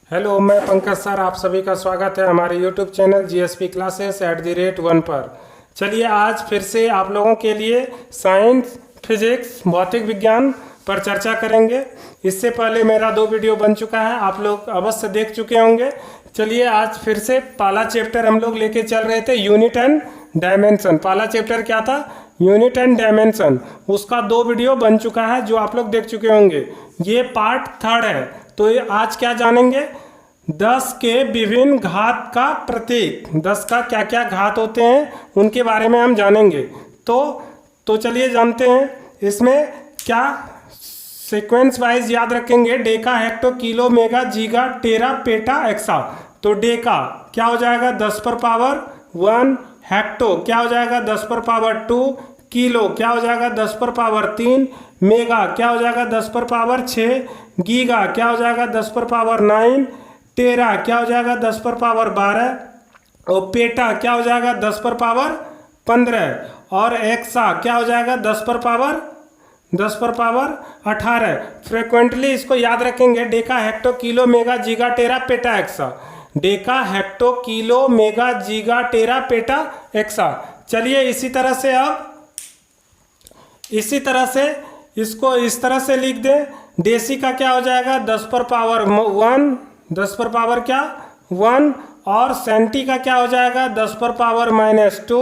Hello, मैं Pankaj sir, आप सभी का स्वागत है हमारे यूट्यूब चैनल जीएसपी क्लासेस @1 पर। चलिए आज फिर से आप लोगों के लिए साइंस, फिजिक्स, भौतिक विज्ञान पर चर्चा करेंगे। इससे पहले मेरा 2 वीडियो बन चुका है, आप लोग अवश्य देख चुके होंगे। चलिए आज फिर से पहला चैप्टर हम लोग लेके चल रहे थे, यूनिट एंड डायमेंशन। पहला चैप्टर क्या था? Unit and dimension. उसका 2 वीडियो बन चुका है जो आप लोग देख चुके होंगे। ये पार्ट 3 है। तो आज क्या जानेंगे? 10 के विभिन्न घात का प्रतीक। 10 का क्या क्या घात होते हैं उनके बारे में हम जानेंगे। तो चलिए जानते हैं इसमें क्या सीक्वेंस वाइज याद रखेंगे। Deca, hecto, kilo, mega, giga, tera, peta, AXA. तो डेका क्या हो जाएगा? 10 पर पावर 1। हेक्टो क्या हो जाएगा? 10 पर पावर 2। किलो क्या हो जाएगा? 10 पर पावर 3। मेगा क्या हो जाएगा? 10 पर पावर 6। गीगा क्या हो जाएगा? 10 पर पावर 9। टेरा क्या हो जाएगा? 10 पर पावर 12। और पेटा क्या हो जाएगा? 10 पर पावर 15। और एक्सा क्या हो जाएगा? 10 पर पावर 18। फ्रिक्वेंटली इसको याद रखेंगे। Deca, hecto, kilo, mega, giga, tera, peta, exa. Deca, hecto, kilo, mega, giga, tera, peta, exa. चलिए इसी तरह से इसको इस तरह से लिख दें। देसी का क्या हो जाएगा? 10 पर पावर 1। 10 पर पावर क्या? 1। और सेंटी का क्या हो जाएगा? 10 पर पावर -2।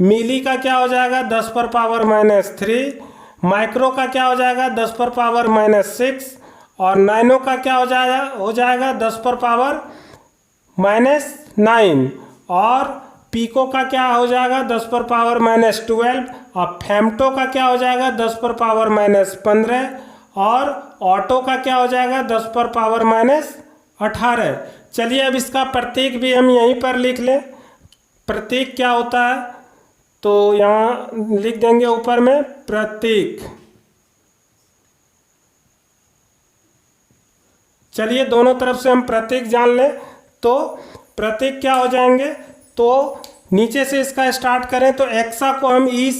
मिली का क्या हो जाएगा? 10 पर पावर -3। माइक्रो का क्या हो जाएगा? 10 पर पावर -6। और नैनो का क्या हो जाएगा 10 पर पावर -9। और पीको का क्या हो जाएगा? 10 पर पावर -12। और फेम्टो का क्या हो जाएगा? 10 पर पावर -15। और ऑटो का क्या हो जाएगा? 10 पर पावर -18। चलिए अब इसका प्रतीक भी हम यहीं पर लिख लें। प्रतीक क्या होता है? तो यहाँ लिख देंगे ऊपर में प्रतीक। चलिए दोनों तरफ से हम प्रतीक जान लें। तो प्रतीक क्या हो जाएंगे? तो नीचे से इसका स्टार्ट करें तो एक्सा को हम ई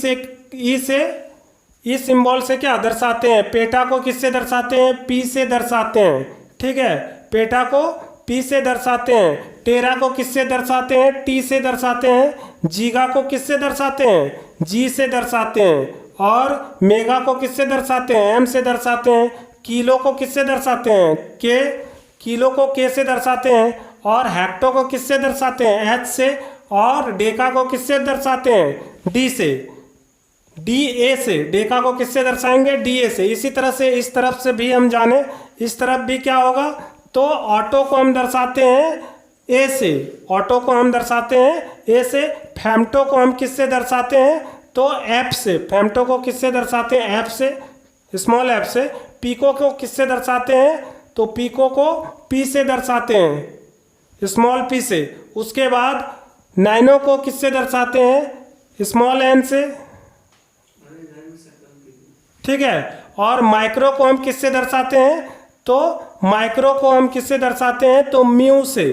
सिंबल से क्या दर्शाते हैं? पेटा को किससे दर्शाते हैं? पी से दर्शाते हैं। ठीक है, पेटा को पी से दर्शाते हैं। टेरा को किससे दर्शाते हैं? टी से दर्शाते हैं। जीगा को किससे दर्शाते हैं? जी से दर्शाते हैं। और मेगा को किससे दर्शाते हैं? एम से दर्शाते हैं। किलो को किससे दर्शाते हैं? किलो को के से दर्शाते हैं। और हेक्टो को किससे दर्शाते हैं? एच से। और डेका को किससे दर्शाते हैं? डी से, डी ए से। डेका को किससे दर्शाएंगे? डी ए से। इसी तरह से इस तरफ से भी हम जाने, इस तरफ भी क्या होगा? तो ऑटो को हम दर्शाते हैं ए से। ऑटो को हम दर्शाते हैं ए से। फेम्टो को हम किससे दर्शाते हैं? तो एफ से। फेम्टो को किससे दर्शाते हैं? एफ से, स्मॉल एफ से। पीको को किससे दर्शाते हैं? तो पीको को पी से दर्शाते हैं, स्मॉल पी से। उसके बाद नैनो को किससे दर्शाते हैं? स्मॉल एन से। ठीक है। और माइक्रो को हम किससे दर्शाते हैं? तो माइक्रो को हम किससे दर्शाते हैं? तो म्यू से।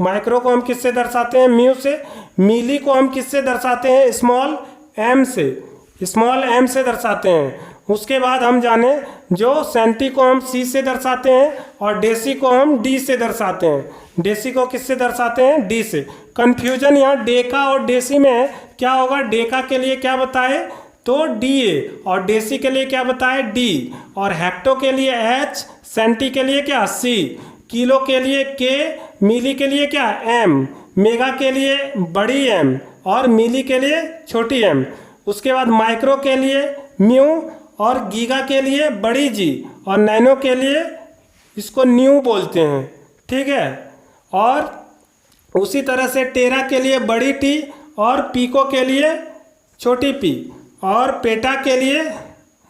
माइक्रो को हम किससे दर्शाते हैं? म्यू से। मिली को हम किससे दर्शाते हैं? स्मॉल एम से। स्मॉल एम से दर्शाते हैं। उसके बाद हम जाने जो सेंटी को हम सी से दर्शाते हैं और डेसी को हम डी से दर्शाते हैं। डेसी को किससे दर्शाते हैं? डी से। कंफ्यूजन यहाँ डेका और डेसी में है। क्या होगा? डेका के लिए क्या बताए? तो डी ए। और डेसी के लिए क्या बताए? डी। और हेक्टो के लिए एच, सेंटी के लिए क्या? सी। किलो के लिए के, मिली के लिए क्या? एम। मेगा के लिए बड़ी एम और मिली के लिए छोटी एम। उसके बाद माइक्रो के लिए म्यू और गीगा के लिए बड़ी जी और नैनो के लिए इसको न्यू बोलते हैं। ठीक है। और उसी तरह से टेरा के लिए बड़ी टी और पीको के लिए छोटी पी और पेटा के लिए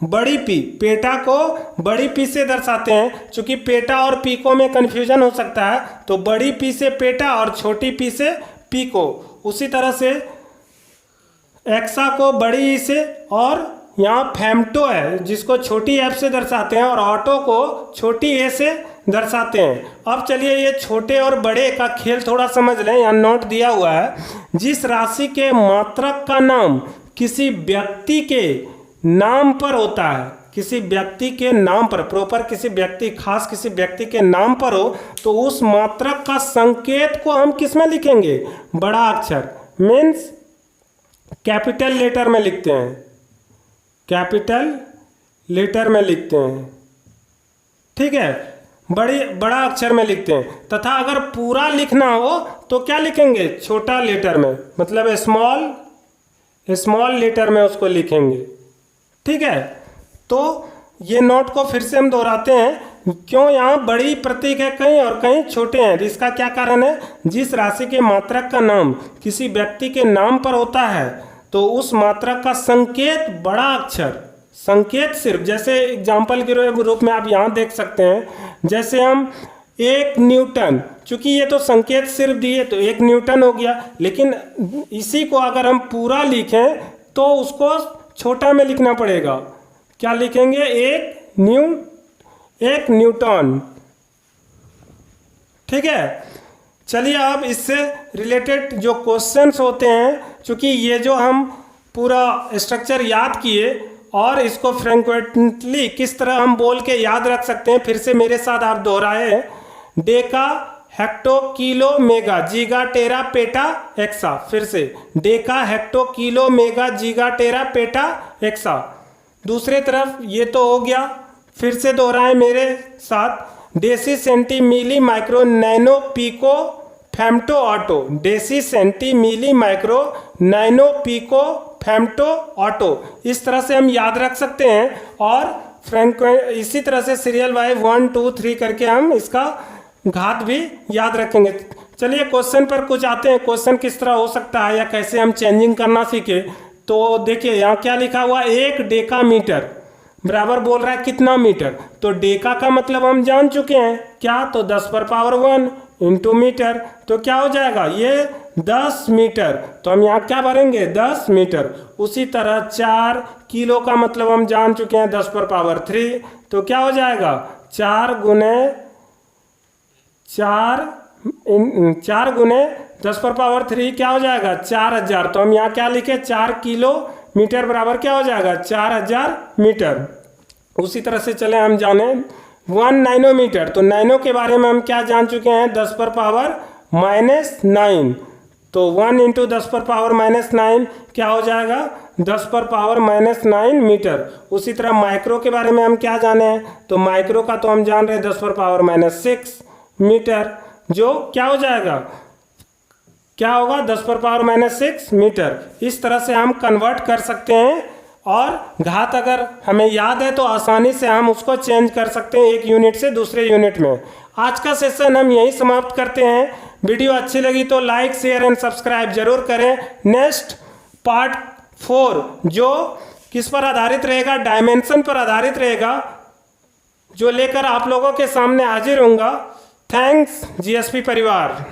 बड़ी पी। पेटा को बड़ी पी से दर्शाते हैं। चूंकि पेटा और पीको में कन्फ्यूजन हो सकता है तो बड़ी पी से पेटा और छोटी पी से पीको। उसी तरह से एक्सा को बड़ी ई से। और यहाँ फेम्टो है जिसको छोटी एफ से दर्शाते हैं और ऑटो को छोटी ए से दर्शाते हैं। अब चलिए ये छोटे और बड़े का खेल थोड़ा समझ लें। यहाँ नोट दिया हुआ है, जिस राशि के मात्रक का नाम किसी व्यक्ति के नाम पर होता है, किसी व्यक्ति के नाम पर, प्रॉपर किसी व्यक्ति, खास किसी व्यक्ति के नाम पर हो, तो उस मात्रक का संकेत को हम किस में लिखेंगे? बड़ा अक्षर, मीन्स कैपिटल लेटर में लिखते हैं, कैपिटल लेटर में लिखते हैं, ठीक है, बड़ा अक्षर में लिखते हैं। तथा अगर पूरा लिखना हो तो क्या लिखेंगे? छोटा लेटर में, मतलब स्मॉल लेटर में उसको लिखेंगे, ठीक है। तो ये नोट को फिर से हम दोहराते हैं, क्यों यहाँ बड़ी प्रतीक है कहीं और कहीं छोटे हैं। इसका क्या कारण है? जिस राशि के मात्रक का नाम किसी व्यक्ति के नाम पर होता है तो उस मात्रक का संकेत बड़ा अक्षर, संकेत सिर्फ, जैसे एग्जाम्पल के रूप में आप यहाँ देख सकते हैं, जैसे हम 1 न्यूटन, चूंकि ये तो संकेत सिर्फ दिए तो 1 न्यूटन हो गया, लेकिन इसी को अगर हम पूरा लिखें तो उसको छोटा में लिखना पड़ेगा। क्या लिखेंगे? 1 न्यूटन, ठीक है। चलिए अब इससे रिलेटेड जो क्वेश्चंस होते हैं, चूंकि ये जो हम पूरा स्ट्रक्चर याद किए और इसको फ्रेक्वेंटली किस तरह हम बोल के याद रख सकते हैं, फिर से मेरे साथ आप दोहराए। Deka, hecto, kilo, mega, giga, tera, peta, AXA. फिर से Deka, hecto, kilo, mega, giga, tera, peta, AXA. दूसरे तरफ ये तो हो गया, फिर से दोहराएं मेरे साथ। Deci, centi, milli, micro, nano, pico, femto, atto. Deci, centi, milli, micro, nano, pico, femto, atto. इस तरह से हम याद रख सकते हैं और इसी तरह से सीरियल वाइज 1 2 3 करके हम इसका घात भी याद रखेंगे। चलिए क्वेश्चन पर कुछ आते हैं, क्वेश्चन किस तरह हो सकता है या कैसे हम चेंजिंग करना सीखे। तो देखिए यहाँ क्या लिखा हुआ, 1 डेका मीटर बराबर बोल रहा है कितना मीटर। तो डेका का मतलब हम जान चुके हैं, क्या? तो 10⁻1 इंटू मीटर, तो क्या हो जाएगा? ये 10 मीटर, तो हम यहाँ क्या भरेंगे? 10 मीटर। उसी तरह 4 किलो का मतलब हम जान चुके हैं 10⁻3, तो क्या हो जाएगा? 4 गुने 10⁻3 क्या हो जाएगा? 4000। तो हम यहाँ क्या लिखे? 4 किलोमीटर बराबर क्या हो जाएगा? 4000 मीटर। उसी तरह से चले हम जाने 1 नैनोमीटर, तो नैनो के बारे में हम क्या जान चुके हैं? 10⁻⁻9। तो 1 इंटू 10⁻⁻9 क्या हो जाएगा? 10⁻⁻9 मीटर। उसी तरह माइक्रो के बारे में हम क्या जाने हैं? तो माइक्रो का तो हम जान रहे हैं 10⁻⁻6 मीटर, जो क्या हो जाएगा? क्या होगा? 10⁻⁻6 मीटर। इस तरह से हम कन्वर्ट कर सकते हैं और घात अगर हमें याद है तो आसानी से हम उसको चेंज कर सकते हैं एक यूनिट से दूसरे यूनिट में। आज का सेशन हम यहीं समाप्त करते हैं। वीडियो अच्छी लगी तो लाइक, शेयर एंड सब्सक्राइब जरूर करें। नेक्स्ट पार्ट 4 जो किस पर आधारित रहेगा? डायमेंशन पर आधारित रहेगा, जो लेकर आप लोगों के सामने हाजिर होऊंगा। थैंक्स जीएसपी परिवार।